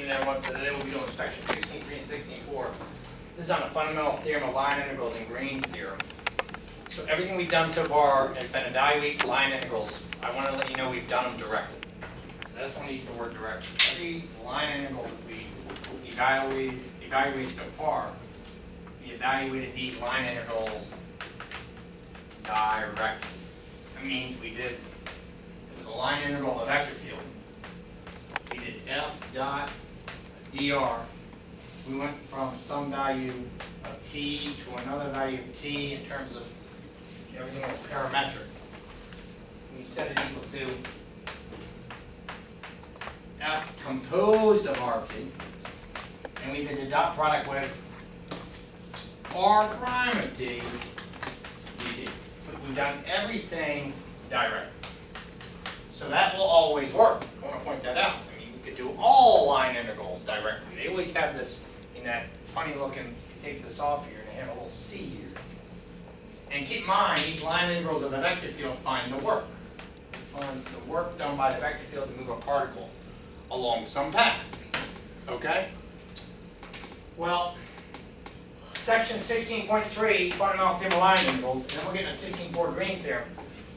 and then what today we'll be doing section 16.3 and 16.4. This is on the fundamental theorem of line integrals and Green's theorem. So everything we've done so far has been evaluate line integrals. I want to let you know we've done them directly. So that's when we use the word directly. Every line integral that we evaluated so far, we evaluated these line integrals directly. That means we did, it was a line integral of a vector field. We did f dot dr. We went from some value of t to another value of t in terms of everything was parametric. We set it equal to f composed of rp, and we did the dot product with r prime of t dt. We've done everything direct. So that will always work. I want to point that out. I mean, we could do all line integrals directly. They always have this in that funny looking, take this off here, and they have a little C here. And keep in mind, these line integrals of a vector field find the work. It finds the work done by the vector field to move a particle along some path. Okay? Well, section 16.3, fundamental theorem of line integrals, and then we're getting a 16.4 Green's theorem.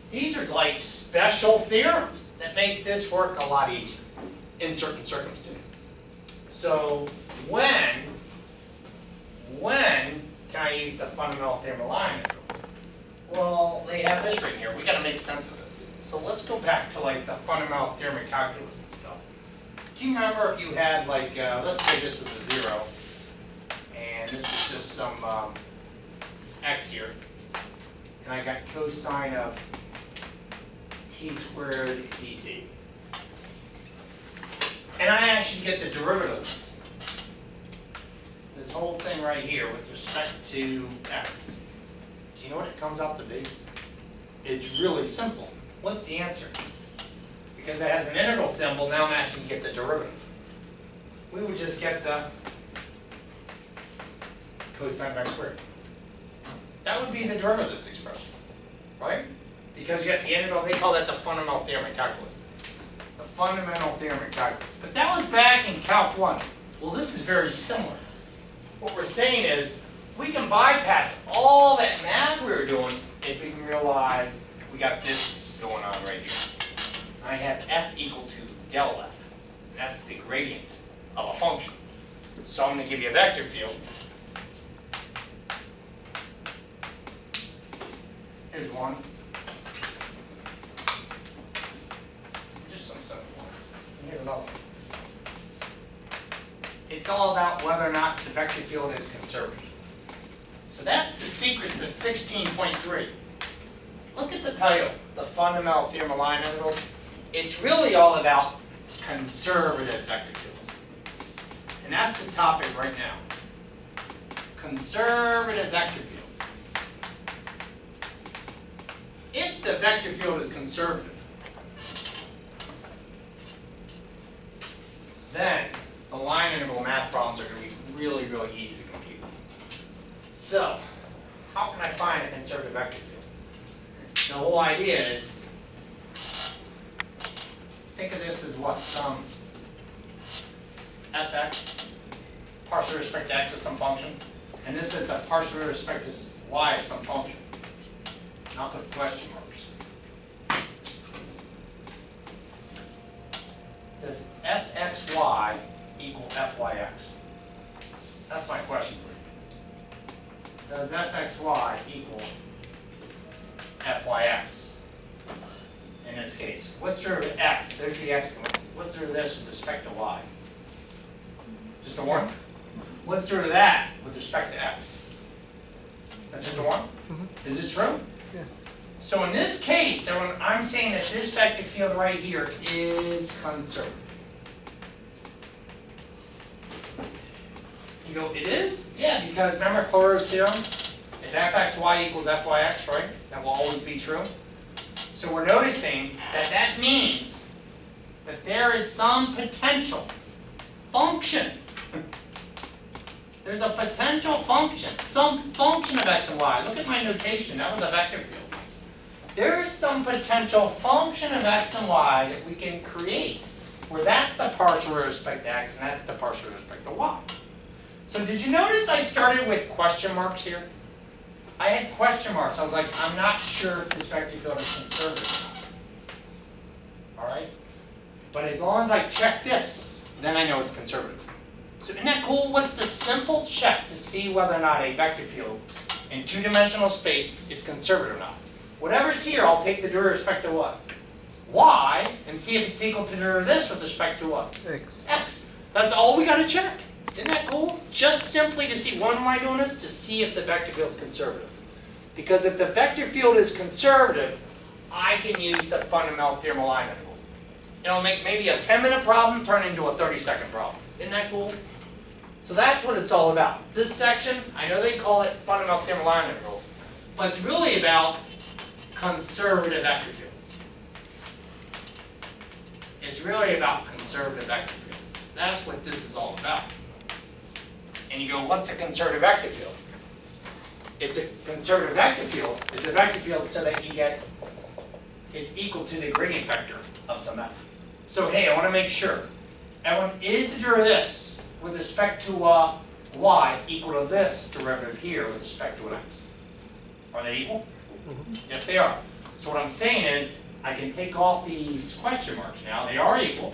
These are like special theorems that make this work a lot easier in certain circumstances. So when can I use the fundamental theorem of line integrals? Well, they have this written here. We got to make sense of this. So let's go back to like the fundamental theorem of calculus and stuff. Do you remember if you had like, let's say this was a 0, and this was just some x here, and I got cosine of t squared dt. And I actually get the derivative of this. This whole thing right here with respect to x. Do you know what it comes out to be? It's really simple. What's the answer? Because it has an integral symbol, now I'm actually going to get the derivative. We would just get the cosine of x squared. That would be the derivative of this expression, right? Because you got the integral, they call that the fundamental theorem of calculus. The fundamental theorem of calculus. But that was back in Calc 1. Well, this is very similar. What we're saying is, we can bypass all that math we were doing if we can realize we got this going on right here. I have f equal to del f. That's the gradient of a function. So I'm going to give you a vector field. Here's one. Just some simple ones. And here's another one. It's all about whether or not the vector field is conservative. So that's the secret to 16.3. Look at the title, the fundamental theorem of line integrals. It's really all about conservative vector fields. And that's the topic right now. Conservative vector fields. If the vector field is conservative, then the line integral math problems are going to be really, really easy to compute. So, how can I find a conservative vector field? The whole idea is, think of this as what? Some fx, partial with respect to x of some function, and this is the partial with respect to y of some function. And I'll put question marks. Does fxy equal fyx? That's my question for you. Does fxy equal fyx? In this case, what's the derivative of x? There's the x component. What's the derivative of this with respect to y? Just a 1? What's the derivative of that with respect to x? That's just a 1? Mm-hmm. Is it true? Yeah. So in this case, I'm saying that this vector field right here is conservative. You go, it is? Yeah, because remember Clause's theorem? If fxy equals fyx, right? That will always be true. So we're noticing that that means that there is some potential function. There's a potential function, some function of x and y. Look at my notation, that was a vector field. There's some potential function of x and y that we can create where that's the partial with respect to x and that's the partial with respect to y. So did you notice I started with question marks here? I had question marks. I was like, I'm not sure if this vector field is conservative or not. Alright? But as long as I check this, then I know it's conservative. So isn't that cool? What's the simple check to see whether or not a vector field in two-dimensional space is conservative or not? Whatever's here, I'll take the derivative with respect to what? Y, and see if it's equal to the derivative of this with respect to what? X. X. That's all we got to check. Isn't that cool? Just simply to see, why am I doing this? To see if the vector field is conservative. Because if the vector field is conservative, I can use the fundamental theorem of line integrals. It'll make maybe a 10-minute problem turn into a 30-second problem. Isn't that cool? So that's what it's all about. This section, I know they call it fundamental theorem of line integrals, but it's really about conservative vector fields. It's really about conservative vector fields. That's what this is all about. And you go, what's a conservative vector field? It's a conservative vector field. It's a vector field so that you get, it's equal to the gradient vector of some f. So hey, I want to make sure. Is the derivative of this with respect to y equal to this derivative here with respect to an x? Are they equal? Mm-hmm. Yes, they are. So what I'm saying is, I can take off these question marks now. They are equal.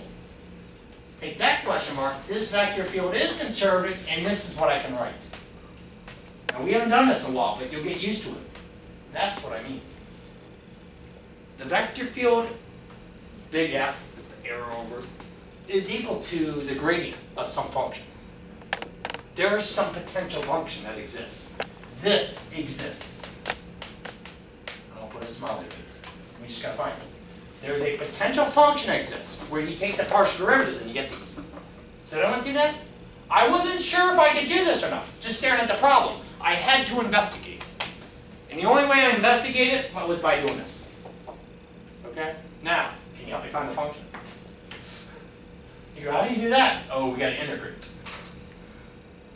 Take that question mark. This vector field is conservative, and this is what I can write. Now, we haven't done this in a while, but you'll get used to it. That's what I mean. The vector field, big F, with the arrow over, is equal to the gradient of some function. There's some potential function that exists. This exists. I'll put a smiley face. We just gotta find it. There's a potential function that exists where you take the partial derivatives and you get these. So anyone see that? I wasn't sure if I could do this or not. Just staring at the problem. I had to investigate. And the only way I investigated it was by doing this. Okay? Now, can you help me find the function? You go, how do you do that? Oh, we gotta integrate.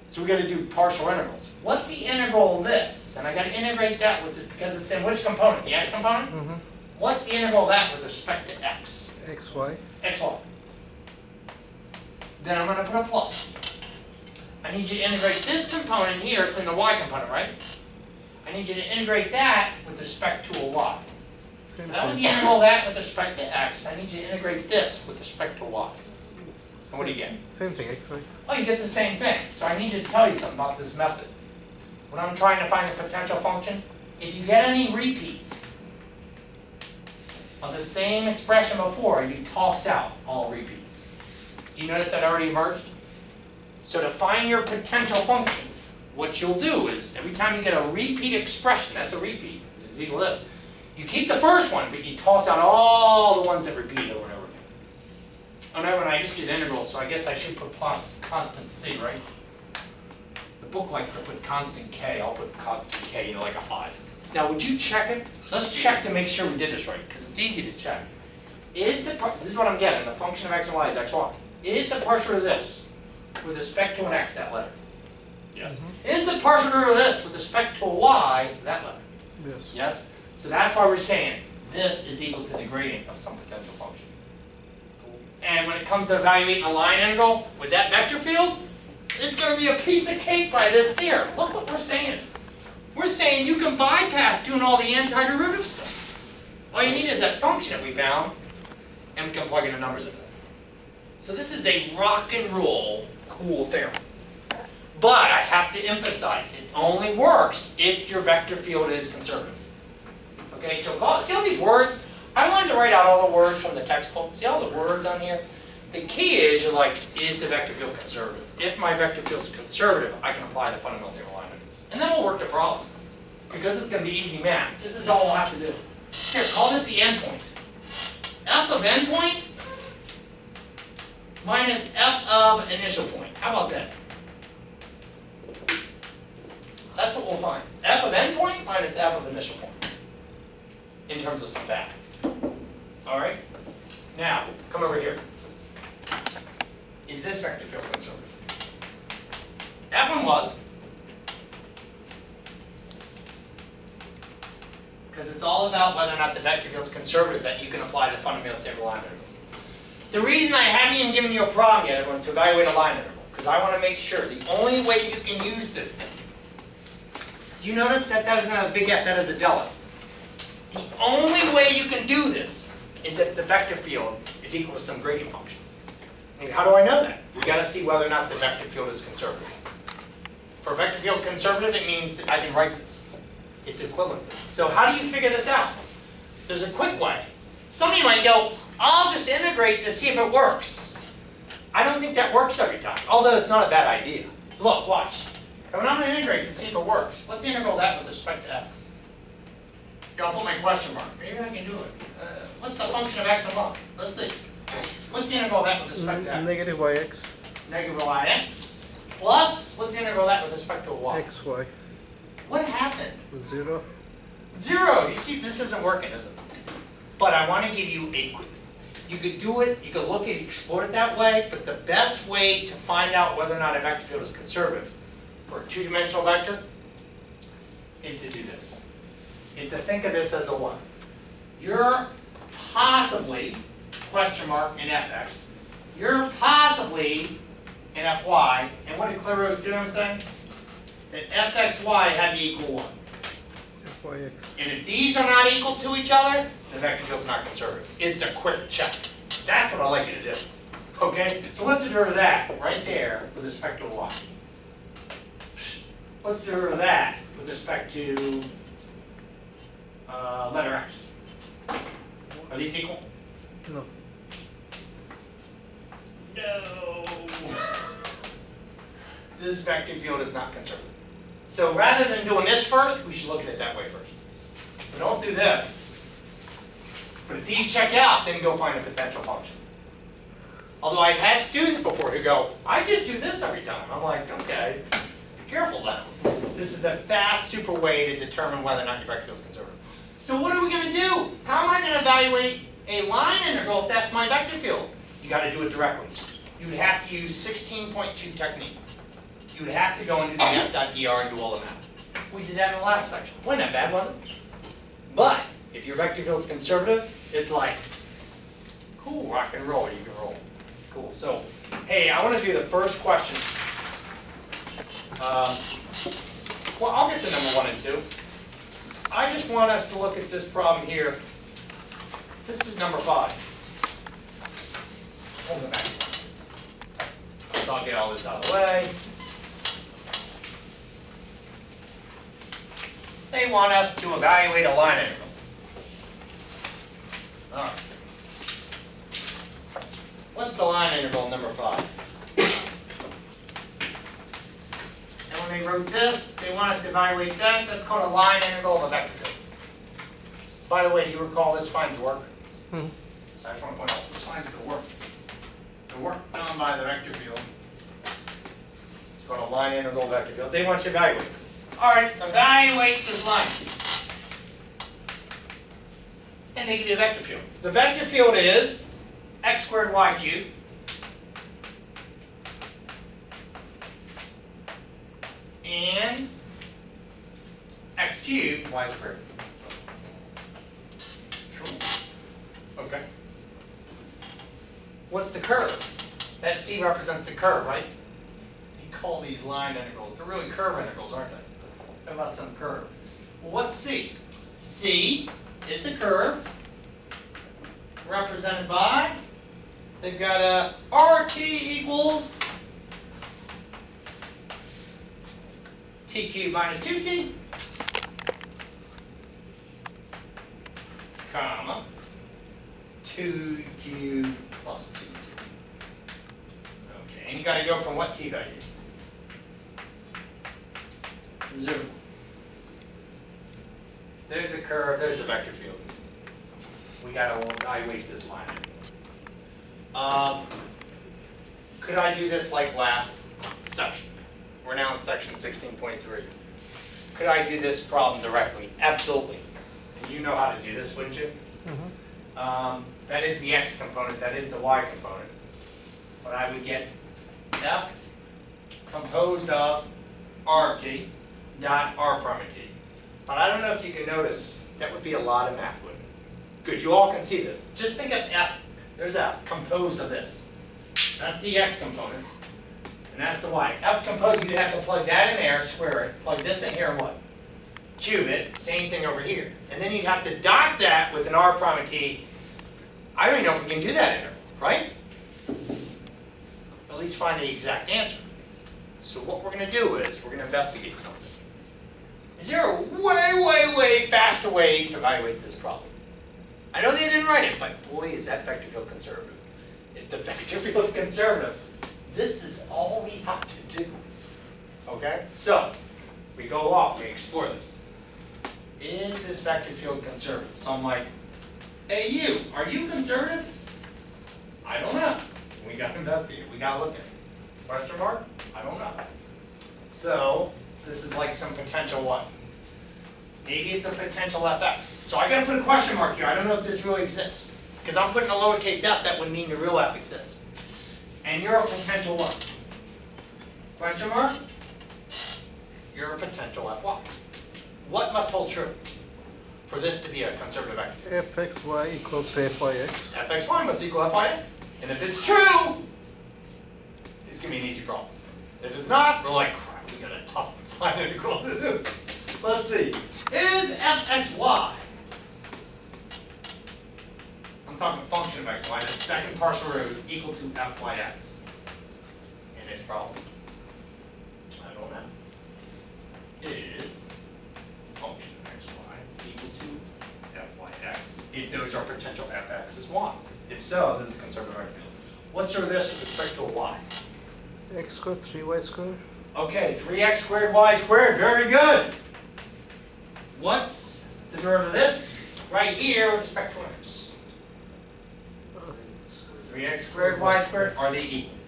So we gotta do partial integrals. What's the integral of this? And I gotta integrate that with this, because it's in which component? The x component? Mm-hmm. What's the integral of that with respect to x? XY. xy. Then I'm going to put a plus. I need you to integrate this component here. It's in the y component, right? I need you to integrate that with respect to a y. So that was the integral of that with respect to x. I need you to integrate this with respect to y. And what do you get? Same thing, XY. Oh, you get the same thing. So I need you to tell you something about this method. When I'm trying to find a potential function, if you get any repeats of the same expression before, you toss out all repeats. Do you notice that already emerged? So to find your potential function, what you'll do is, every time you get a repeat expression, that's a repeat, it's equal to this, you keep the first one, but you toss out all the ones that repeat over and over again. Oh no, and I just did integrals, so I guess I should put constant c, right? The book likes to put constant k, I'll put constant k, like a 5. Now, would you check it? Let's check to make sure we did this right, because it's easy to check. This is what I'm getting, the function of x and y is xy. Is the partial of this with respect to an x, that letter? Yes. Mm-hmm. Is the partial derivative of this with respect to a y, that letter? Yes. Yes? So that's why we're saying this is equal to the gradient of some potential function. And when it comes to evaluating a line integral with that vector field, it's going to be a piece of cake by this theorem. Look what we're saying. We're saying you can bypass doing all the antiderivative stuff. All you need is that function that we found, and we can plug in the numbers into it. So this is a rock and roll cool theorem. But I have to emphasize, it only works if your vector field is conservative. Okay, so see all these words? I wanted to write out all the words from the textbook. See all the words on here? The key is, you're like, is the vector field conservative? If my vector field is conservative, I can apply the fundamental theorem of line integrals. And then we'll work the problems. Because it's going to be easy math. This is all we'll have to do. Here, call this the endpoint. F of endpoint minus f of initial point. How about that? That's what we'll find. F of endpoint minus f of initial point. In terms of some math. Alright? Now, come over here. Is this vector field conservative? That one was. Because it's all about whether or not the vector field is conservative that you can apply the fundamental theorem of line integrals. The reason I haven't even given you a problem yet, everyone, to evaluate a line interval, because I want to make sure the only way you can use this thing. Do you notice that that isn't a big F, that is a del F? The only way you can do this is if the vector field is equal to some gradient function. And how do I know that? We've got to see whether or not the vector field is conservative. For a vector field conservative, it means that I can write this. It's equivalent to this. So how do you figure this out? There's a quick way. Some of you might go, I'll just integrate to see if it works. I don't think that works every time, although it's not a bad idea. Look, watch. I'm going to integrate to see if it works. Let's integral that with respect to x. Here, I'll put my question mark. Maybe I can do it. What's the function of x and y? Let's see. Let's integral that with respect to x. Negative yx. Negative yx. Plus, let's integral that with respect to y. xy. What happened? 0. 0. You see, this isn't working, is it? But I want to give you a quick. You could do it, you could look at it, explore it that way, but the best way to find out whether or not a vector field is conservative for a two-dimensional vector is to do this. Is to think of this as a what? You're possibly, question mark in fx, you're possibly in fy, and what did Clairaut's theorem say? That fxy had to equal 1. fyx. And if these are not equal to each other, the vector field's not conservative. It's a quick check. That's what I'd like you to do. Okay? So what's the derivative of that right there with respect to y? What's the derivative of that with respect to letter x? Are these equal? No. No. This vector field is not conservative. So rather than doing this first, we should look at it that way first. So don't do this. But if these check out, then go find a potential function. Although I've had students before who go, I just do this every time. I'm like, okay, be careful though. This is a fast, super way to determine whether or not your vector field is conservative. So what are we going to do? How am I going to evaluate a line integral if that's my vector field? You got to do it directly. You would have to use 16.2 technique. You would have to go and do the f.dr and do all the math. We did that in the last section. Wasn't that bad, was it? But if your vector field is conservative, it's like, cool, rock and roll, you can roll. Cool. So, hey, I want to do the first question. Well, I'll get to number 1 and 2. I just want us to look at this problem here. This is number 5. Hold it back. So I'll get all this out of the way. They want us to evaluate a line integral. All right. What's the line integral number 5? And when they wrote this, they want us to evaluate that. That's called a line integral of a vector field. By the way, do you recall this finds work? So I just want to point out, this finds the work. The work done by the vector field. It's called a line integral vector field. They want you to evaluate this. All right, evaluate this line. And they give you a vector field. The vector field is x squared y cubed and x cubed y squared. Cool. Okay. What's the curve? That C represents the curve, right? You call these line integrals. They're really curve integrals, aren't they? How about some curve? Well, what's C? C is the curve represented by, they've got a RT equals t cubed minus 2t, comma, 2 cubed plus 2t. Okay, and you got to go from what t values? 0. There's a curve, there's a vector field. We got to evaluate this line. Could I do this like last section? We're now in section 16.3. Could I do this problem directly? Absolutely. And you know how to do this, wouldn't you? That is the x component, that is the y component. But I would get f composed of r of t dot r prime of t. But I don't know if you can notice, that would be a lot of math, wouldn't it? Good, you all can see this. Just think of f There's F, composed of this. That's the X component, and that's the Y. F composed, you'd have to plug that in there, square it, plug this in here and what? Cube it, same thing over here. And then you'd have to dot that with an R prime of T. I don't even know if we can do that interval, right? At least find the exact answer. So what we're going to do is, we're going to investigate something. Is there a way faster way to evaluate this problem? I know they didn't write it, but boy, is that vector field conservative. If the vector field is conservative, this is all we have to do. Okay? So, we go off, we explore this. Is this vector field conservative? So I'm like, hey you, are you conservative? I don't know. We got to investigate it. We got to look at it. Question mark? I don't know. So, this is like some potential what? Maybe it's a potential fx. So I got to put a question mark here. I don't know if this really exists. Because I'm putting a lowercase f, that would mean the real f exists. And you're a potential what? Question mark? You're a potential fy. What must hold true for this to be a conservative vector? fxy equals to fyx. fxy must equal fyx. And if it's true, it's going to be an easy problem. If it's not, we're like, crap, we got a tough final integral to do. Let's see. Is fxy, I'm talking function of xy, the second partial root equal to fyx? And it's probably, I don't know, is function of xy equal to fyx if those are potential fx's y's? If so, this is conservative vector field. What's sort of this with respect to a y? X squared, 3y squared. Okay, 3x squared y squared, very good. What's the derivative of this? Right here with respect to x. 3x squared y squared, are they equal?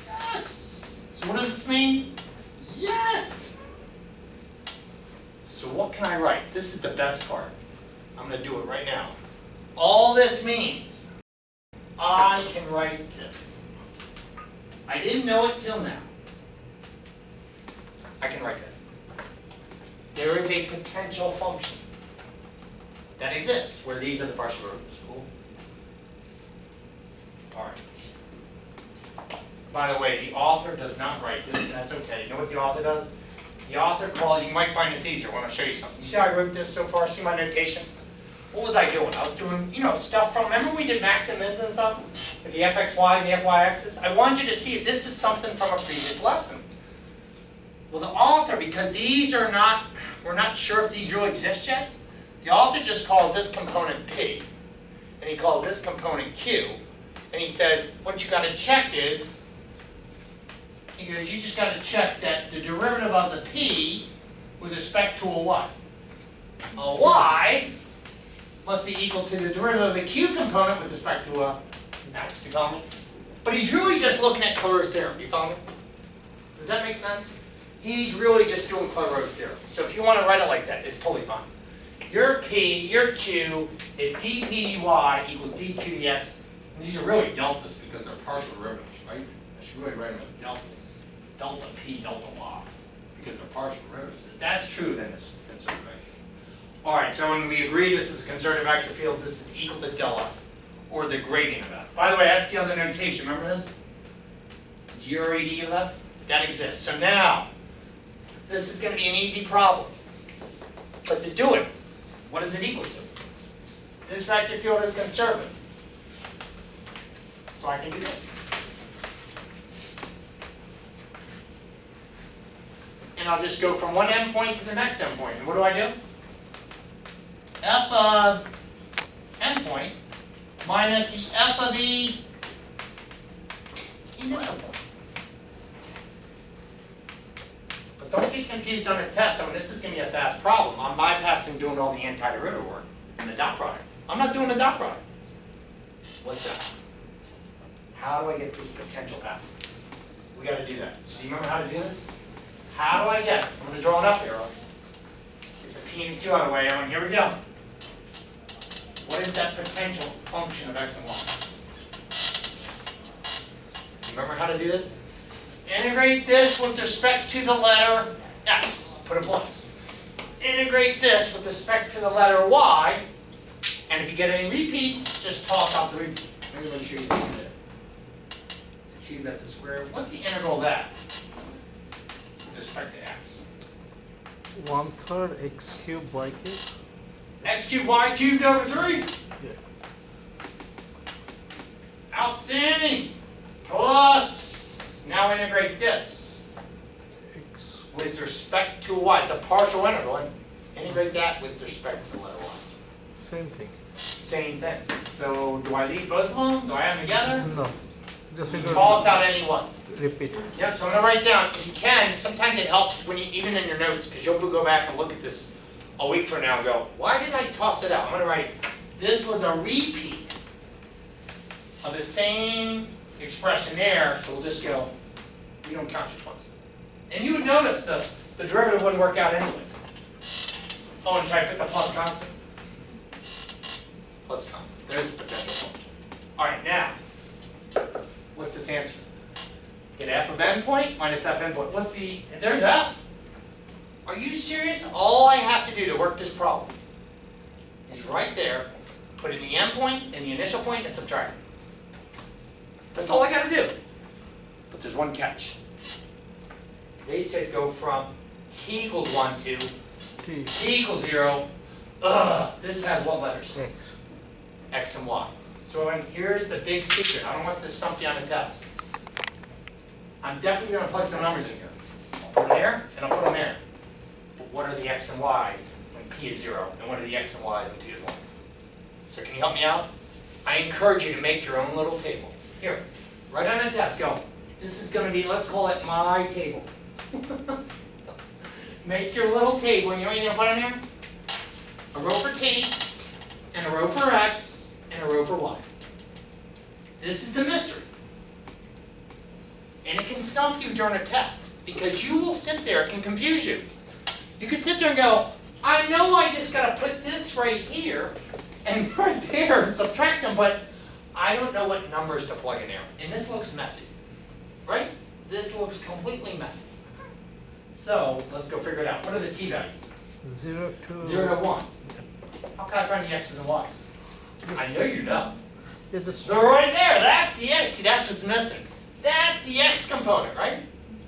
Yes! So what does this mean? Yes! So what can I write? This is the best part. I'm going to do it right now. All this means, I can write this. I didn't know it till now. I can write that. There is a potential function that exists where these are the partial derivatives. Cool? Alright. By the way, the author does not write this, and that's okay. You know what the author does? The author called, you might find this easier when I show you something. You see how I wrote this so far? See my notation? What was I doing? I was doing, stuff from, remember we did max and mids and stuff? With the fxy and the fyx's? I wanted you to see this is something from a previous lesson. Well, the author, because these are not, we're not sure if these really exist yet, the author just calls this component P, and he calls this component Q, and he says, what you got to check is, he goes, you just got to check that the derivative of the P with respect to a what? A Y must be equal to the derivative of the Q component with respect to a x. Do you follow me? But he's really just looking at Clairaut's theorem. Do you follow me? Does that make sense? He's really just doing Clairaut's theorem. So if you want to write it like that, it's totally fine. Your P, your Q, is dp dy equals dq dx. And these are really deltas because they're partial derivatives, right? I should really write them as deltas. Delta P, delta Y. Because they're partial derivatives. If that's true, then it's conservative vector. Alright, so when we agree this is a conservative vector field, this is equal to del F, or the gradient of F. By the way, that's the other notation. Remember this? GRAD of F? That exists. So now, this is going to be an easy problem. But to do it, what is it equal to? This vector field is conservative. So I can do this. And I'll just go from one endpoint to the next endpoint. And what do I do? F of endpoint minus the F of the initial point. But don't get confused on the test. I mean, this is going to be a fast problem. I'm bypassing doing all the antiderivative work and the dot product. I'm not doing the dot product. What's that? How do I get this potential F? We got to do that. So do you remember how to do this? How do I get it? I'm going to draw an up arrow. Get the P and Q out of the way. And here we go. What is that potential function of x and y? Remember how to do this? Integrate this with respect to the letter x. Put a plus. Integrate this with respect to the letter y. And if you get any repeats, just toss out the repeat. Maybe let me show you this here. It's a cube, that's a square. What's the integral of that? With respect to x. 1/3 x cubed y cubed. X cubed y cubed over 3. Yeah. Outstanding. Plus, now integrate this X. with respect to y. It's a partial integral. And integrate that with respect to the letter y. Same thing. Same thing. So do I leave both of them? Do I add them together? No. Just You toss out any one. repeat. Yep, so I'm gonna write down, if you can, sometimes it helps when you, even in your notes, because you'll go back and look at this a week from now and go, why did I toss it out? I'm gonna write, this was a repeat of the same expression there, so we'll just go, we don't count you twice. And you would notice the derivative wouldn't work out anyways. Oh, and should I put the plus constant? Plus constant, there's the potential function. All right, now, what's this answer? Get f of endpoint minus f endpoint. What's the, there's f. Are you serious? All I have to do to work this problem is right there, put in the endpoint and the initial point and subtract. That's all I gotta do. But there's one catch. They said go from t equals 1 to T. t equals 0. Ugh, this has what letters? X. X and Y. So here's the big secret. I don't want this stumped you on the test. I'm definitely going to plug some numbers in here. I'll put them there, and I'll put them there. But what are the X and Y's when P is 0? And what are the X and Y's when T is 1? So can you help me out? I encourage you to make your own little table. Here, right on the test, go. This is going to be, let's call it my table. Make your little table, and you know what you're going to put in there? A row for T, and a row for X, and a row for Y. This is the mystery. And it can stump you during a test, because you will sit there, it can confuse you. You can sit there and go, I know I just got to put this right here, and right there, and subtract them, but I don't know what numbers to plug in there. And this looks messy, right? This looks completely messy. So, let's go figure it out. What are the t values? 0 to 0 to 1. How can I find the x's and y's? I know you know. Yeah, just They're right there. That's the x. See, that's what's missing. That's the x component, right?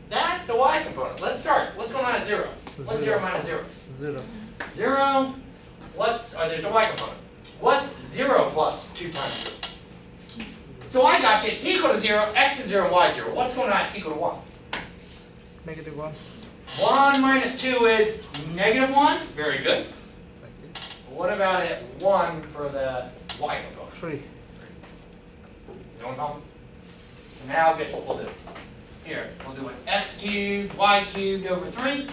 That's the y component. Let's start. What's going on at 0? What's 0 minus 0? 0. 0. What's, there's the y component. What's 0 plus 2 times 0? So I got you. T equal to 0, x is 0, and y is 0. What's going on at t equal to 1? Negative 1. 1 minus 2 is negative 1. Very good. Okay. What about at 1 for the y component? 3. No one problem? So now guess what we'll do? Here, we'll do it x cubed, y cubed over 3.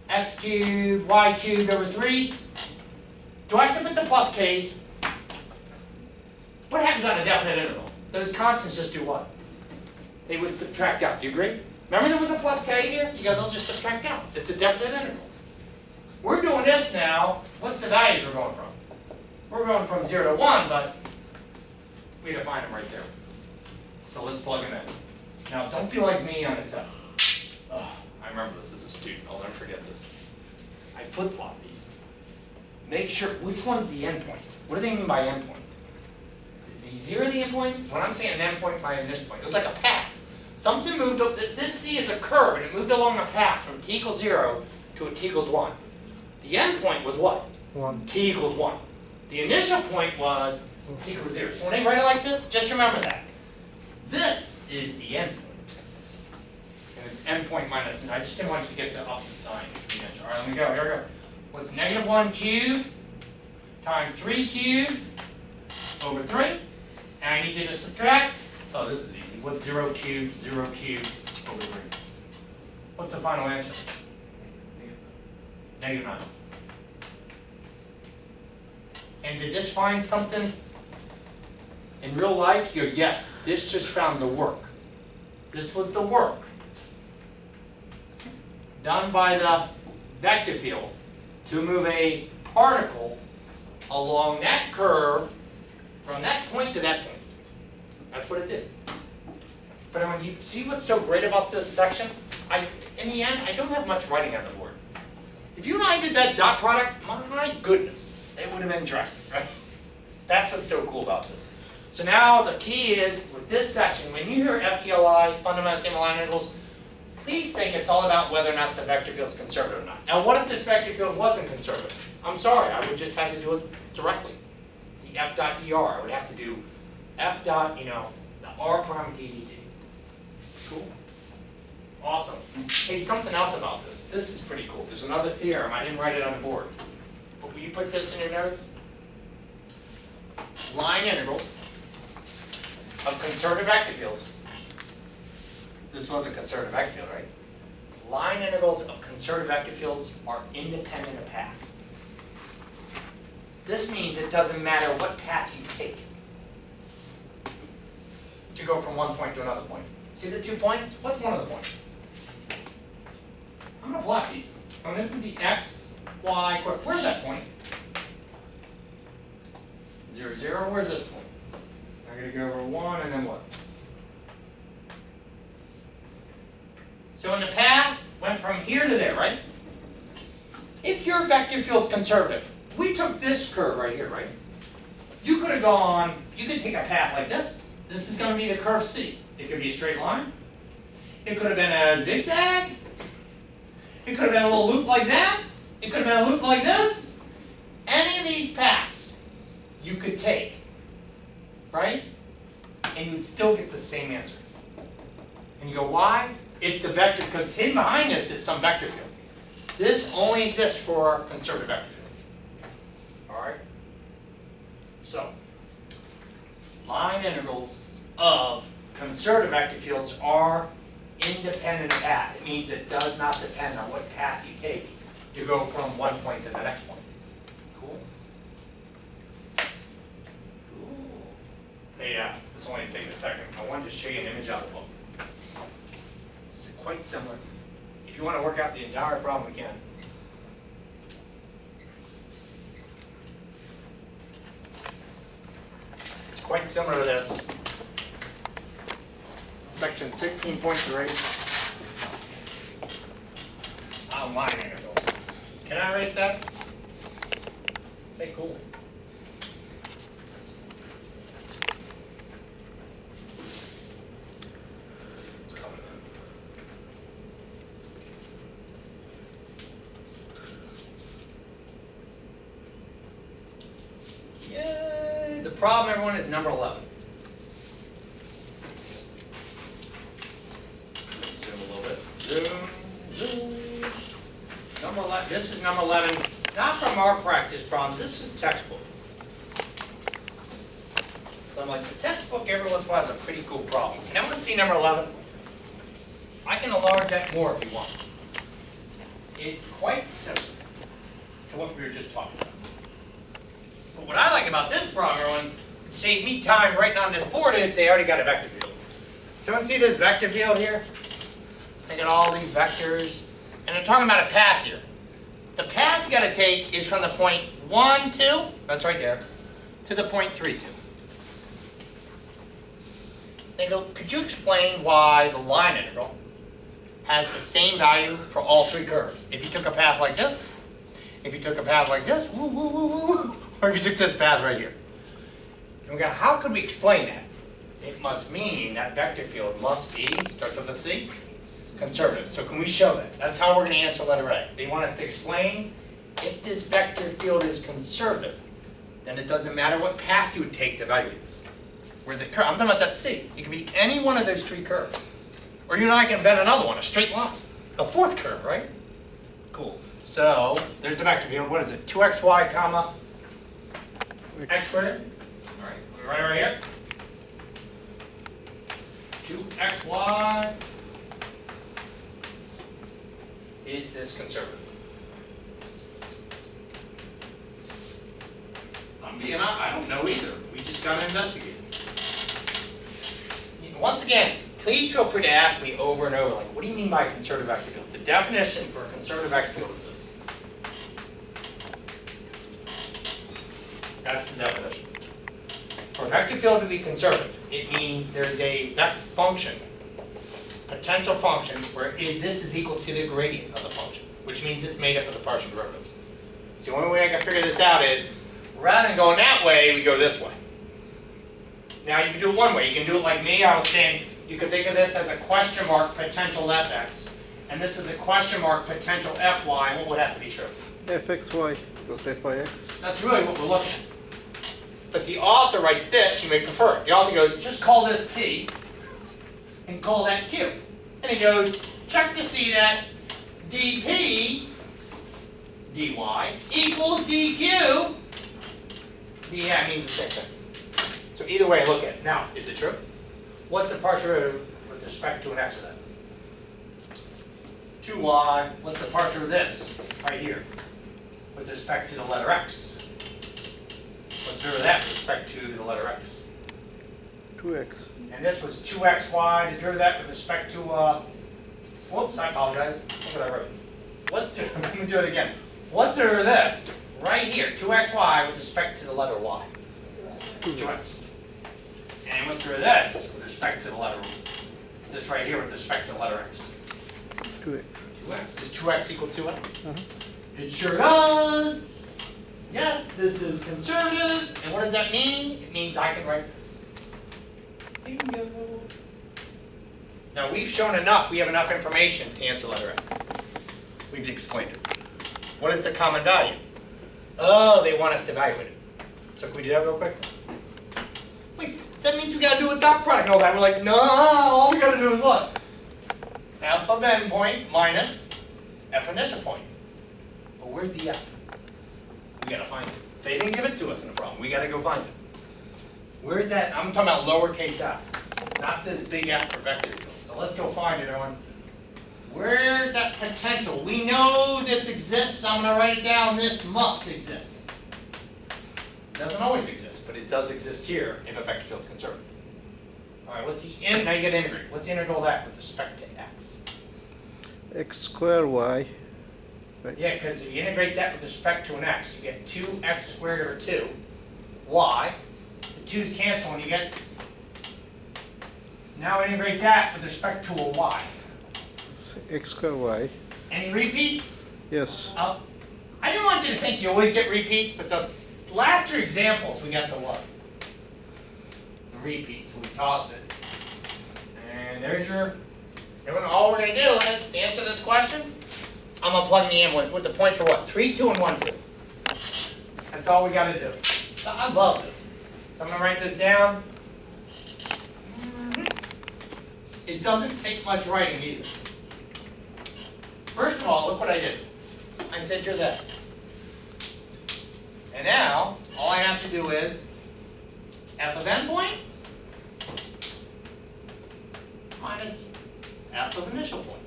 X cubed, y cubed over 3. Do I have to put the plus k's? What happens on a definite interval? Those constants just do what? They would subtract out. Do you agree? Remember there was a plus k here? You go, they'll just subtract out. It's a definite interval. We're doing this now. What's the values we're going from? We're going from 0 to 1, but we define them right there. So let's plug them in. Now, don't be like me on a test. Oh, I remember this as a student. I'll never forget this. I flip-flop these. Make sure, which one's the endpoint? What do they mean by endpoint? Is the 0 the endpoint? When I'm saying an endpoint by this point, it was like a path. Something moved, this C is a curve, and it moved along a path from t equals 0 to a t equals 1. The endpoint was what? 1. T equals 1. The initial point was t equals 0. So when they write it like this, just remember that. This is the endpoint. And it's endpoint minus, I just didn't want you to get the opposite sign. All right, let me go, here we go. What's negative 1 cubed times 3 cubed over 3? And I need you to subtract, oh, this is easy. What's 0 cubed over 3? What's the final answer? Negative 9. And did this find something in real life? You go, yes, this just found the work. This was the work done by the vector field to move a particle along that curve from that point to that point. That's what it did. But when you see what's so great about this section, in the end, I don't have much writing on the board. If you and I did that dot product, my goodness. it would have been drastic, right? That's what's so cool about this. So now the key is, with this section, when you hear FTLI, fundamental theorem of line integrals, please think it's all about whether or not the vector field's conservative or not. Now what if this vector field wasn't conservative? I'm sorry, I would just have to do it directly. The F dot dr, I would have to do F dot, the R prime ddt. Cool. Awesome. Hey, something else about this. This is pretty cool. There's another theorem. I didn't write it on the board. But will you put this in your notes? Line integrals of conservative vector fields. This was a conservative vector field, right? Line integrals of conservative vector fields are independent of path. This means it doesn't matter what path you take to go from one point to another point. See the 2 points? What's one of the points? I'm going to plot these. This is the x, y, where's that point? 0, 0, where's this point? I'm going to go over 1 and then what? So in the path, went from here to there, right? If your vector field's conservative, we took this curve right here, right? You could have gone, you could take a path like this. This is going to be the curve C. It could be a straight line. It could have been a zigzag. It could have been a little loop like that. It could have been a loop like this. Any of these paths you could take, right? And you'd still get the same answer. And you go, why? If the vector, because hidden behind this is some vector field. This only exists for conservative vector fields. All right? So, line integrals of conservative vector fields are independent of path. It means it does not depend on what path you take to go from one point to the next point. Cool? Cool. Hey, this only takes a second. I wanted to show you an image out of the book. It's quite similar. If you want to work out the entire problem again, it's quite similar to this. Section 16.3 on line integrals. Can I erase that? Okay, cool. Let's see if it's coming in. Yay! The problem, everyone, is number 11. Number 11, this is number 11, not from our practice problems, this is textbook. So I'm like, the textbook every once in a while has a pretty cool problem. Can everyone see number 11? I can enlarge that more if you want. It's quite similar to what we were just talking about. But what I like about this problem, everyone, it saved me time writing on this board, is they already got a vector field. Someone see this vector field here? They got all these vectors. And they're talking about a path here. The path you got to take is from the point 1, 2, that's right there, to the point 3, 2. They go, could you explain why the line integral has the same value for all three curves? If you took a path like this, if you took a path like this, woo, woo, woo, woo, woo, or if you took this path right here. And we go, how could we explain that? It must mean that vector field must be, starts with a C, conservative. So can we show that? That's how we're going to answer letter A. They want us to explain if this vector field is conservative, then it doesn't matter what path you would take to evaluate this. Where the curve, I'm talking about that C. It can be any one of those three curves. Or you and I can invent another one, a straight line. The fourth curve, right? Cool. So there's the vector field. What is it? 2xy comma x squared. All right. Let me write it right here. 2xy. Is this conservative? I'm being honest, I don't know either. We just got to investigate. Once again, please feel free to ask me over and over, like, what do you mean by a conservative vector field? The definition for a conservative vector field is this. That's the definition. For a vector field to be conservative, it means there's a vector function, potential function, where this is equal to the gradient of the function, which means it's made up of the partial derivatives. So the only way I can figure this out is Rather than going that way, we go this way. Now you can do it one way. You can do it like me. I was saying you could think of this as a question mark potential fx, and this is a question mark potential fy. What would have to be true? fxy equals fyx. That's really what we're looking at. But the author writes this, you may prefer it. The author goes, just call this P and call that Q. And he goes, check to see that dP dy equals dQ. Yeah, means the same thing. So either way I look at it. Now, is it true? What's the partial derivative with respect to an x of that? 2y. What's the partial of this right here with respect to the letter x? What's the derivative of that with respect to the letter x? 2x. And this was 2xy. The derivative of that with respect to, whoops, I apologize. Look what I wrote. Let me do it again. What's the derivative of this right here, 2xy with respect to the letter y? 2x. And what's the derivative of this with respect to the letter, this right here with respect to the letter x? 2x. 2x. Does 2x equal 2x? It sure does. Yes, this is conservative. And what does that mean? It means I can write this. Bingo. Now we've shown enough, we have enough information to answer letter A. We've explained it. What is the common value? Oh, they want us to evaluate it. So can we do that real quick? Wait, that means we gotta do a dot product and all that. We're like, no, all we gotta do is what? F of n point minus f initial point. But where's the f? We gotta find it. They didn't give it to us in the problem. We gotta go find it. Where's that? I'm talking about lowercase f, not this big F for vector field. So let's go find it, everyone. Where's that potential? We know this exists. I'm gonna write it down. This must exist. It doesn't always exist, but it does exist here if a vector field is conservative. All right, what's the now you get to integrate. What's the integral of that with respect to x? X squared y. Right. Yeah, because if you integrate that with respect to an x, you get 2x squared over 2 y. The 2's cancel and you get, now integrate that with respect to a y. X squared y. Any repeats? Yes. I didn't want you to think you always get repeats, but the last 3 examples we got the what? The repeats, so we toss it. And there's your, everyone, all we're going to do is, to answer this question, I'm going to plug me in with the points for what? 3, 2, and 1, 2. That's all we got to do. I love this. So I'm going to write this down. It doesn't take much writing either. First of all, look what I did. I said do that. And now, all I have to do is f of n point minus f of initial point.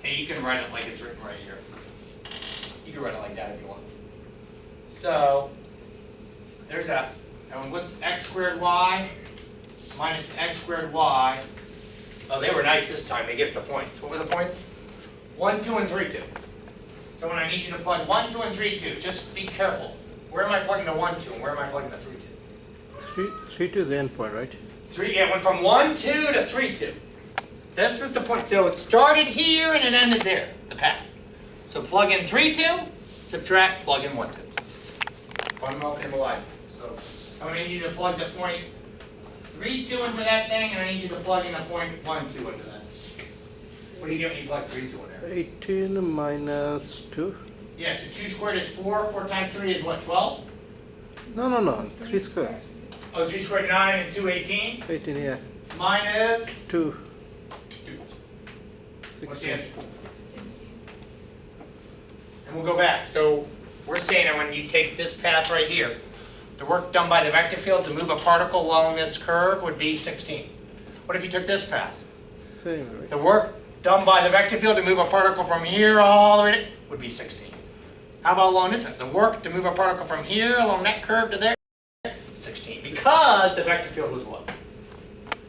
Hey, you can write it like it's written right here. You can write it like that if you want. So, there's f. And what's x squared y minus x squared y? Oh, they were nice this time. They give us the points. What were the points? 1, 2, and 3, 2. So when I need you to plug 1, 2, and 3, 2, just be careful. Where am I plugging the 1, 2, and where am I plugging the 3, 2? 3, 2 is the end point, right? 3, yeah, it went from 1, 2 to 3, 2. This was the point. So it started here and it ended there, the path. So plug in 3, 2, subtract, plug in 1, 2. Fundamental table line. So I'm going to need you to plug the point 3, 2 into that thing, and I need you to plug in a point 1, 2 into that. What do you get when you plug 3, 2 in there? 18 minus 2. Yeah, so 2 squared is 4. 4 times 3 is what, 12? No. 3 squared. Oh, 3 squared 9 and 2, 18? 18, yeah. Minus 2. 2. What's the answer? And we'll go back. So we're saying that when you take this path right here, the work done by the vector field to move a particle along this curve would be 16. What if you took this path? Same, right? The work done by the vector field to move a particle from here all the way to, would be 16. How about along this path? The work to move a particle from here along that curve to there, 16. Because the vector field was what?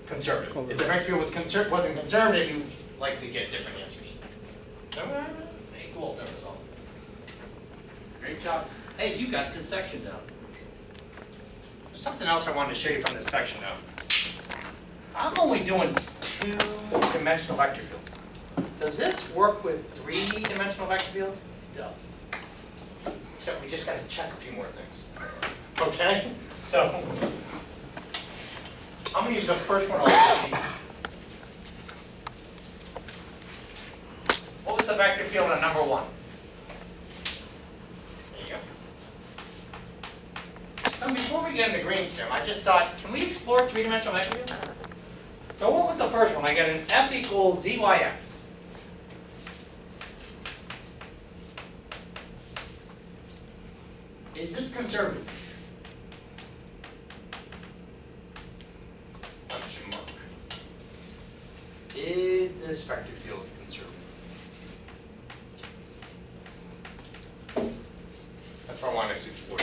Conservative. If the vector field was wasn't conservative, you would likely get different answers. Equal result. Great job. Hey, you got this section down. There's something else I wanted to show you from this section though. I'm only doing 2-dimensional vector fields. Does this work with 3-dimensional vector fields? It does. except we just gotta check a few more things. Okay? So, I'm gonna use the first one on the sheet. What was the vector field on number 1? There you go. So before we get into Green's-theorem, I just thought, can we explore three-dimensional vector fields? So what was the first one? I got an f equals zyx. Is this conservative? Question mark. Is this vector field conservative? That's what I wanted to explore.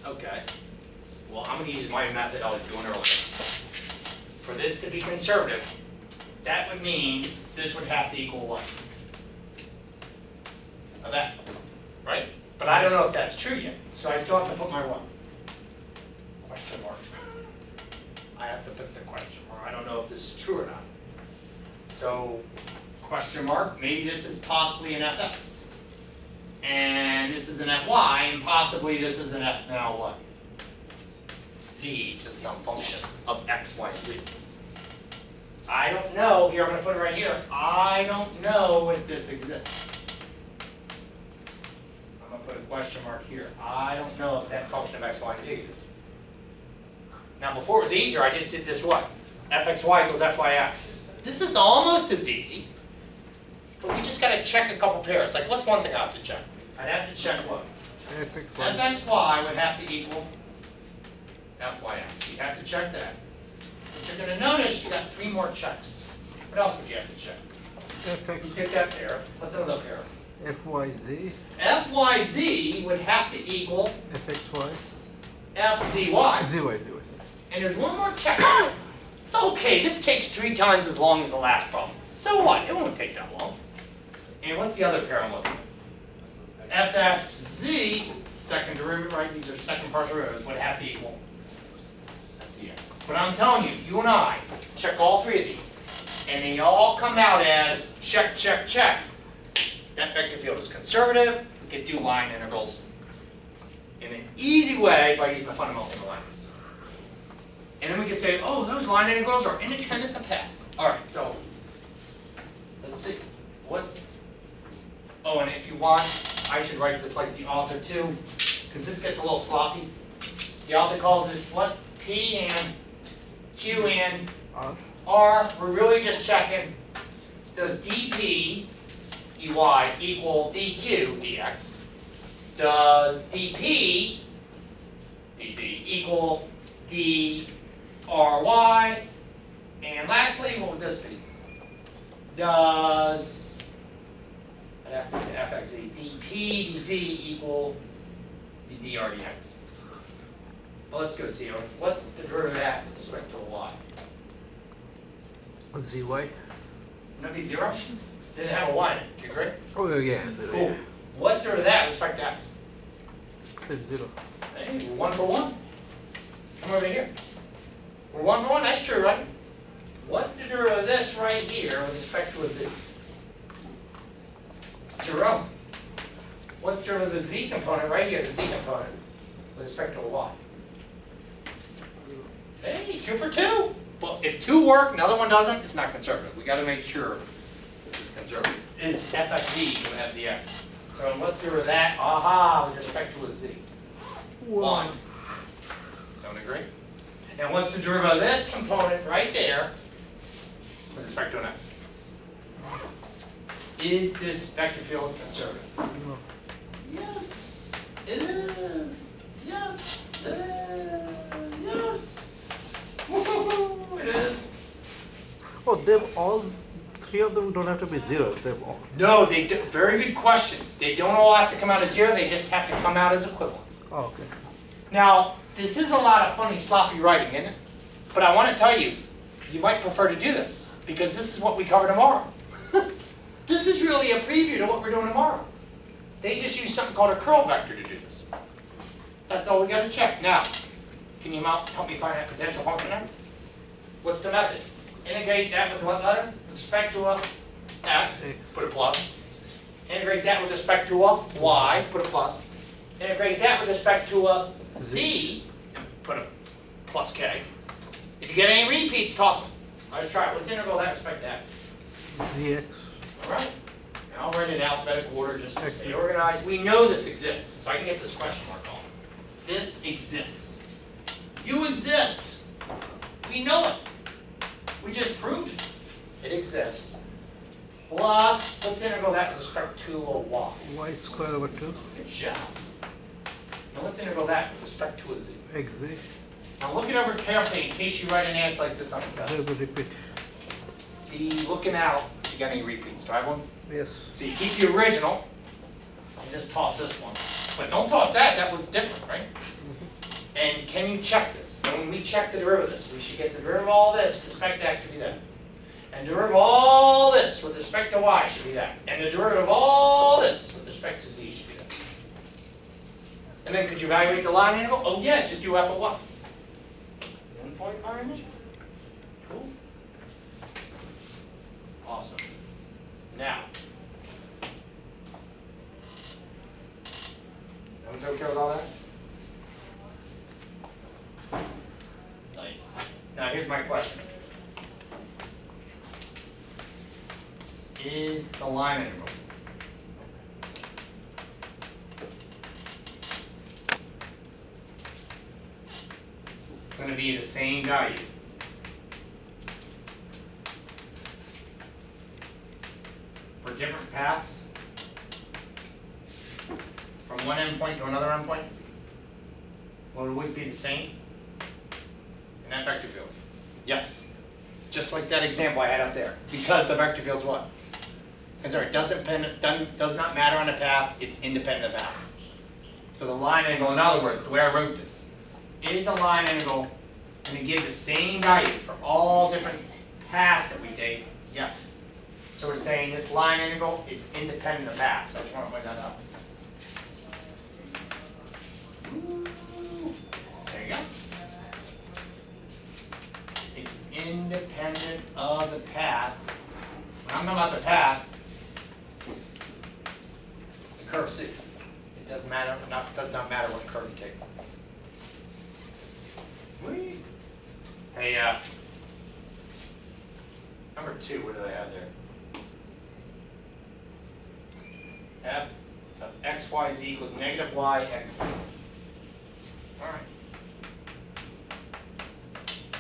Okay. Well, I'm going to use my method I was doing earlier. For this to be conservative, that would mean this would have to equal what? Of that, right? But I don't know if that's true yet, so I still have to put my what? Question mark. I have to put the question mark. I don't know if this is true or not. So, question mark, maybe this is possibly an fx. And this is an fy, and possibly this is an f now what? Z to some function of x, y, z. I don't know, here I'm going to put it right here, I don't know if this exists. I'm going to put a question mark here. I don't know if that function of x, y, and z exists. Now before it was easier, I just did this what? fxy equals fyx. This is almost as easy, but we just got to check a couple pairs. Like what's one thing I have to check? I'd have to check what? fxy. fxy would have to equal fyx. You have to check that. But you're going to notice you got 3 more checks. What else would you have to check? You fx get that pair. What's another pair? fyz. fyz would have to equal fxy. fzy. zy. And there's one more check. It's okay. This takes 3 times as long as the last problem. So what? It won't take that long. And what's the other pair I'm looking at? fxz, second derivative, right? These are second partial derivatives, would have to equal fzx. But I'm telling you, you and I check all 3 of these, and they all come out as check, check, check. That vector field is conservative. We could do line integrals in an easy way by using the fundamental integral line. And then we could say, oh, those line integrals are independent of path. All right, so let's see. Oh, and if you want, I should write this like the author too, because this gets a little sloppy. The author calls this what? P and Q and R. We're really just checking, does dP dy equal dq dx? Does dP dz equal dry? And lastly, what would this be? Does fxz dp dz equal the dr dx? Well, let's go see. What's the derivative of that with respect to a y? zy. Wouldn't it be 0? Didn't have a y in it. Do you agree? Oh yeah. Cool. What's the derivative of that with respect to x? 0. Hey, we're 1 for 1. Come over here. We're 1 for 1. That's true, right? What's the derivative of this right here with respect to a z? 0. What's the derivative of the z component right here, the z component, with respect to a y? Hey, 2 for 2. Well, if 2 work, another one doesn't, it's not conservative. We got to make sure this is conservative. Is fxz to fzx. So what's the derivative of that? Aha, with respect to a z. 1. Sound agree? And what's the derivative of this component right there with respect to an x? Is this vector field conservative? No. Yes, it is. Yes, it is. Yes. Woohoo, it is. Oh, they've all 3 of them don't have to be 0. They've all. No, they do, very good question. They don't all have to come out as 0. They just have to come out as equivalent. Oh, okay. Now, this is a lot of funny, sloppy writing, isn't it? But I want to tell you, you might prefer to do this because this is what we cover tomorrow. This is really a preview to what we're doing tomorrow. They just use something called a curl vector to do this. That's all we got to check. Now, can you help me find that potential function there? What's the method? Integrate that with what letter? With respect to a x, put a plus. Integrate that with respect to a y, put a plus. Integrate that with respect to a z, and put a plus k. If you get any repeats, toss them. Let's try it. Let's integral that with respect to x. Zx. All right. Now I'll write it in alphabetical order just to stay organized. We know this exists, so I can get this question mark on. This exists. You exist. We know it. We just proved it. It exists. Plus, let's integral that with respect to a y. Y square over 2. Good job. Now let's integral that with respect to a z. Xz. Now look it over carefully in case you write an answer like this on the There test. will repeat. Be looking out if you got any repeats. Do I have one? Yes. So you keep the original and just toss this one. But don't toss that, that was different, right? And can you check this? So when we check the derivatives, we should get the derivative of all this with respect to x should be that. And the derivative of all this with respect to y should be that. And the derivative of all this with respect to z should be that. And then could you evaluate the line integral? Oh yeah, just do f of y. 1 point bar image. Cool. Awesome. Now, everyone's okay with all that? Nice. Now here's my question. Is the line integral going to be the same value for different paths from one endpoint to another endpoint? Will it always be the same in that vector field? Yes. Just like that example I had up there. Because the vector field's what? And sorry, does not matter on the path, it's independent of the path. So the line integral, in other words, the way I wrote this, is the line integral going to give the same value for all different paths that we take? Yes. So we're saying this line integral is independent of path. So I just want to point that out. There you go. It's independent of the path. When I'm talking about the path, the curve C. It doesn't matter. Does not matter what curve you take. Whee! Hey, number 2. What did I have there? F of x, y, z equals negative y, x. All right.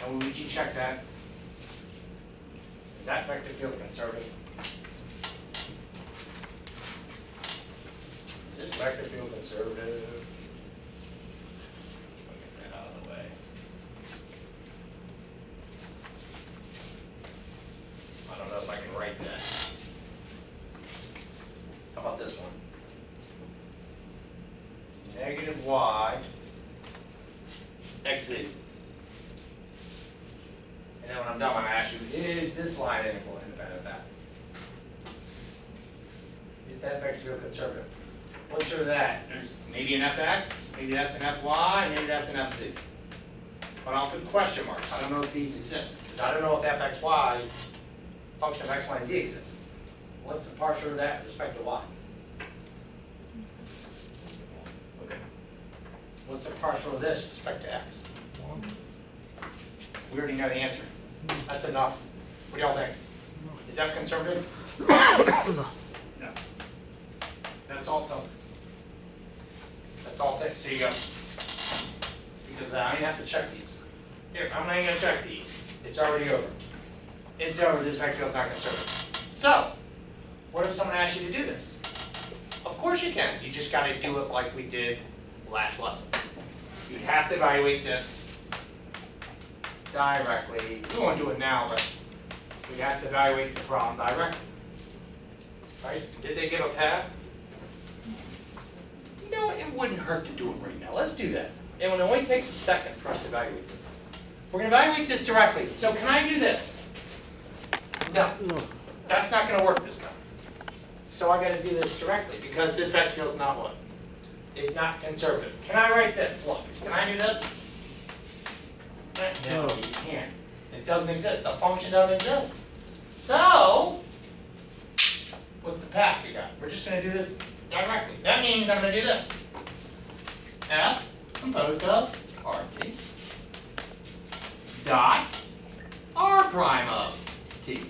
And would you check that? Is that vector field conservative? Is this vector field conservative? I'll get that out of the way. I don't know if I can write that. How about this one? Negative y, xz. And then when I'm done, I'm going to ask you, is this line integral independent of that? Is that vector field conservative? What's sure of that? There's maybe an fx, maybe that's an fy, maybe that's an fz. But I'll put question marks. I don't know if these exist. Because I don't know if fxy, function of x, y, and z exists. What's the partial of that with respect to y? Okay. What's the partial of this with respect to x? We already know the answer. That's enough. What do y'all think? Is f conservative? No. No. That's all done. That's all take. So you go. Because I don't have to check these. Here, I'm not even going to check these. It's already over. It's over. This vector field's not conservative. So, what if someone asks you to do this? Of course you can. You just got to do it like we did last lesson. You'd have to evaluate this directly. We won't do it now, but we have to evaluate the problem directly. Right? Did they give a path? No, it wouldn't hurt to do it right now. Let's do that. And it only takes a second for us to evaluate this. We're going to evaluate this directly. So can I do this? No. No. That's not going to work this time. So I got to do this directly because this vector field is not what? It's not conservative. Can I write this? Look, can I do this? No, you can't. It doesn't exist. The function doesn't exist. So, What's the path we got? We're just going to do this directly. That means I'm going to do this. F composed of RT dot R prime of T.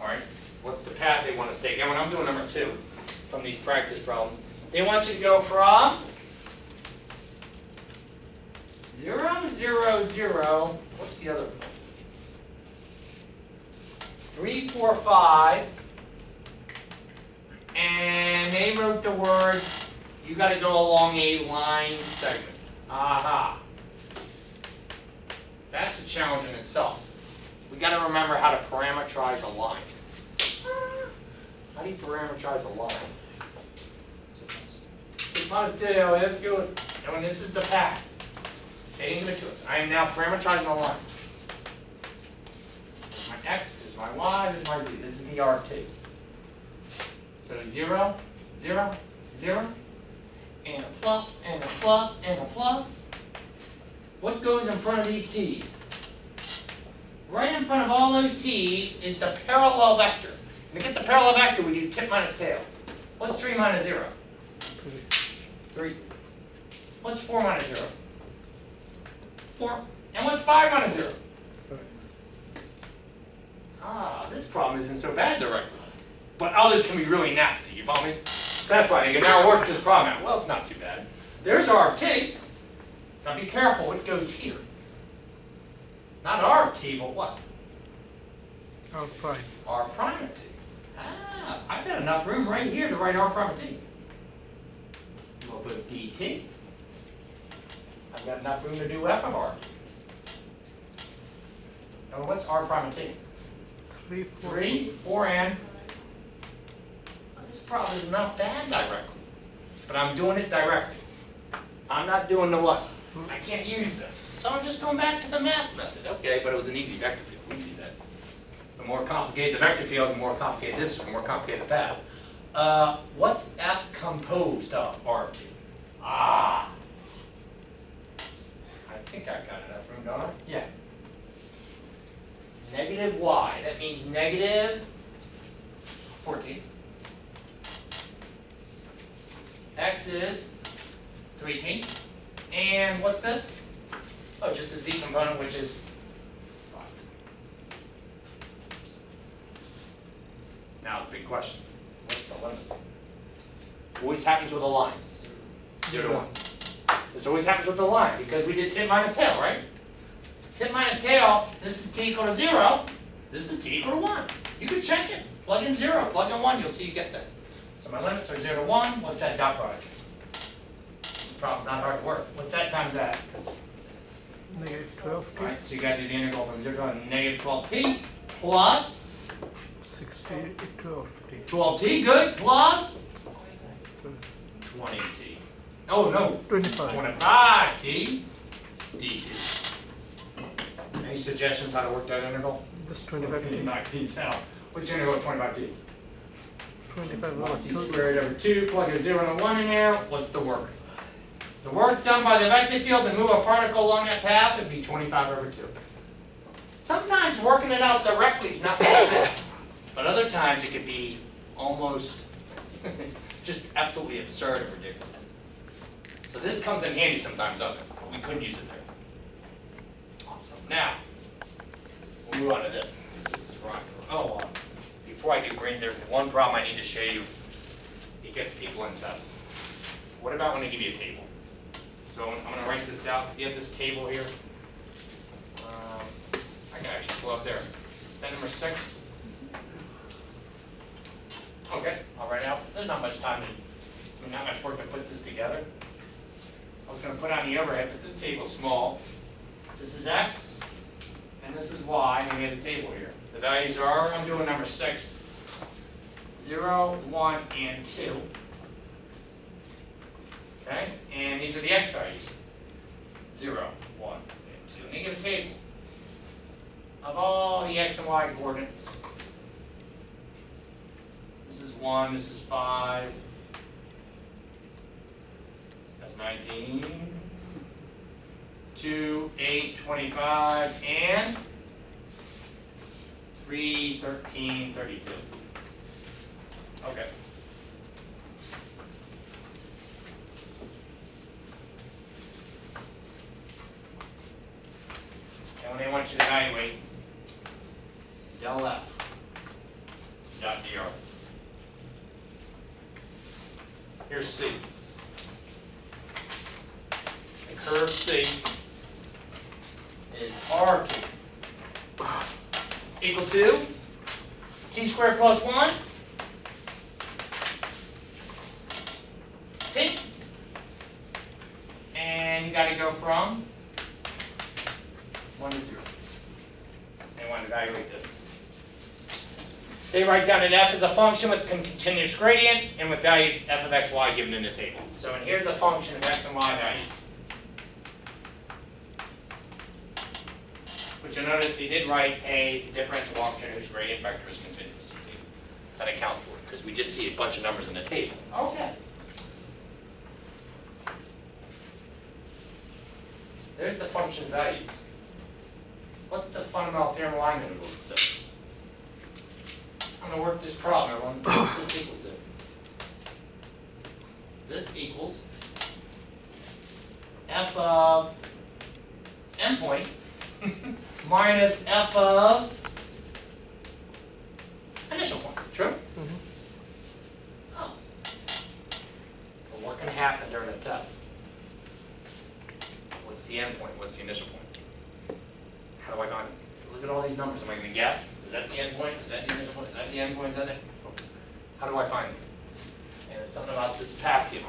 Alright, what's the path they want us to take? And when I'm doing number 2 from these practice problems, they want you to go from 0, 0, 0, what's the other one? 3, 4, 5, and they wrote the word, you got to go along a line segment. Aha. That's a challenge in itself. We got to remember how to parameterize a line. How do you parameterize a line? Let's go with, and this is the path. They didn't give it to us. I am now parameterizing a line. There's my x, there's my y, there's my z. This is the R of T. So 0, 0, 0, and a plus, and a plus, and a plus. What goes in front of these t's? Right in front of all those t's is the parallel vector. And to get the parallel vector, we do tip minus tail. What's 3 minus 0? 3. What's 4 minus 0? 4. And what's 5 minus 0? 5. Ah, this problem isn't so bad directly. But others can be really nasty, you follow me? That's why you can now work this problem out. Well, it's not too bad. There's R of T. Now be careful what goes here. Not R of T, but what? R prime. R prime of T. Ah, I've got enough room right here to write R prime of T. A little bit of dt. I've got enough room to do f of R. Now what's R prime of T? 3, 4. 3, 4, and this problem is not bad directly, but I'm doing it directly. I'm not doing the what? I can't use this, so I'm just going back to the math method. Okay, but it was an easy vector field. We see that. The more complicated the vector field, the more complicated this is, the more complicated the path. What's F composed of R of T? Ah, I think I've got enough room, don't I? Yeah. Negative y. That means negative 14. X is 3t. And what's this? Oh, just the z component, which is 5. Now, the big question. What's the limits? Always happens with a line. 0 to 1. This always happens with the line, because we did tip minus tail, right? Tip minus tail, this is t equal to 0. This is t equal to 1. You can check it. Plug in 0, plug in 1, you'll see you get that. So my limits are 0 to 1. What's that dot product? It's probably not hard to work. What's that times that? Negative 12t. Alright, so you got to do the integral from 0 to negative 12t plus 60, 12t. 12t, good, plus 20t. Oh no, 25. 25t dt. Any suggestions how to work that integral? Just 25t. Knock these out. What's the integral of 25t? 25 Well, over t 2. squared over 2, plug a 0 and a 1 in there. What's the work? The work done by the vector field to move a particle along that path would be 25 over 2. Sometimes working it out directly is not so bad, but other times it could be almost just absolutely absurd and ridiculous. So this comes in handy sometimes, doesn't it? But we couldn't use it there. Awesome. Now, we'll move on to this. This is rock. Oh, before I do green, there's one problem I need to show you. It gets people in tests. What about when they give you a table? So I'm going to write this out. You have this table here. I can actually pull up there. Is that number 6? Okay, I'll write it out. There's not much time, not much work to put this together. I was going to put on the overhead, but this table's small. This is x, and this is y, and we have a table here. The values are, I'm doing number 6, 0, 1, and 2. Okay, and these are the x values, 0, 1, and 2. And they give a table of all the x and y coordinates. This is 1, this is 5, that's 19, 2, 8, 25, and 3, 13, 32. Okay. And when they want you to evaluate del F dot dr. Here's C. The curve C is R t equal to t squared plus 1 t. And you got to go from 1 to 0. They want to evaluate this. They write down an f as a function with a continuous gradient and with values f of x, y given in the table. So and here's the function of x and y values. But you'll notice they did write a it's a differential function whose gradient vector is continuous. That accounts for it, because we just see a bunch of numbers in the table. Okay. There's the function values. What's the fundamental theorem line interval say? I'm going to work this problem, everyone. This equals it. This equals f of endpoint minus f of initial point. True? Oh. Well, what can happen during a test? What's the endpoint? What's the initial point? How do I find it? Look at all these numbers. Am I going to guess? Is that the endpoint? Is that the initial point? Is that the endpoint? Is that it? How do I find this? And it's something about this path given.